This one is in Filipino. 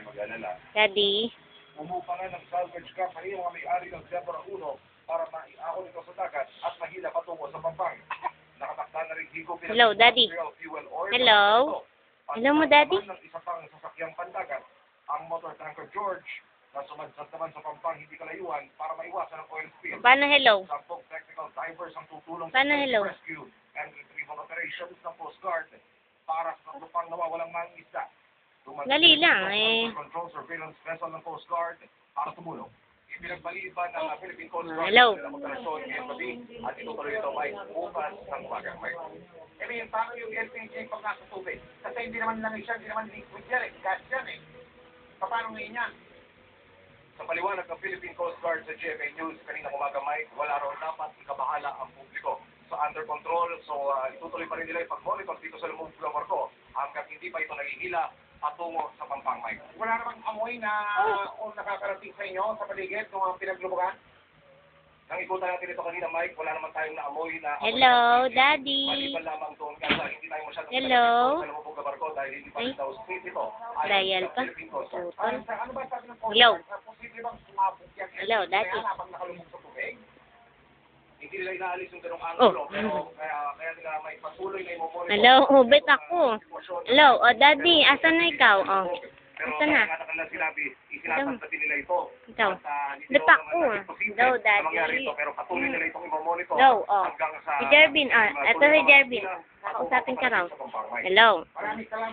kayo mag-alala. Daddy. Umupa nga ng salvage company ang mga may-ari ng Zebra 1 para maiahon ito sa dagat at mahila patungo sa Pampanga. Nakatakda na rin Higo Hello, Daddy. Fuel Oil. Hello. Hello mo, Daddy. Ng isa pang sasakyang pandagat, ang motor tanker George na sumadsad naman sa Pampanga hindi kalayuan para maiwasan ang oil spill. Paano hello? 10 technical divers ang tutulong Paano sa hello? rescue and retrieval operations ng Coast Guard para sa pang nawawalang mga isda. Dali lang, eh. Control surveillance vessel ng Coast Guard para tumulong. Ipinagbaliban ng Philippine Coast Guard Hello. ng operasyon ngayong gabi at itutuloy ito ay bukas ng umaga. I mean, paano yung LPG pag nasa tubig? Kasi hindi naman langis yan, hindi naman liquid yan eh, gas yan eh. Paano ngayon yan? Sa paliwanag ng Philippine Coast Guard sa GMA News kaninang umaga, Mike, wala raw dapat ikabahala ang publiko. So under control, so itutuloy pa rin nila yung pag-monitor dito sa lumubog ng barko hanggang hindi pa ito nahihila patungo sa Pampanga, Mike. Wala namang amoy na o nakakarating sa inyo sa paligid ng mga pinaglubugan? Nang ikutan natin ito kanina, Mike, wala naman tayong naamoy na amoy. Hello, Daddy. Maliban lamang doon kaya hindi tayo masyadong Hello. sa lumubog ng barko dahil hindi pa rin daw safe ito. Dial pa. Ano ba sabi ng Coast Hello. Guard? Posible bang sumabog yan? Hello, Daddy. Habang nakalubog sa tubig? Hindi nila inaalis yung ganong Oh. angulo, pero kaya nila may patuloy na imomonitor. Hello, hubit ako. Hello, oh, Daddy, asan na ikaw? Oh, Pero asan na? kaya kanila sinabi, isinasabi nila ito. Ikaw. At hindi Hubit daw ako. naman naging posible Hello, na Daddy. mangyari ito, pero patuloy nila itong imomonitor Hello, oh. hanggang sa... Si Jervin, eto si Jervin. Nakausapin ka raw. Hello. Maraming salamat.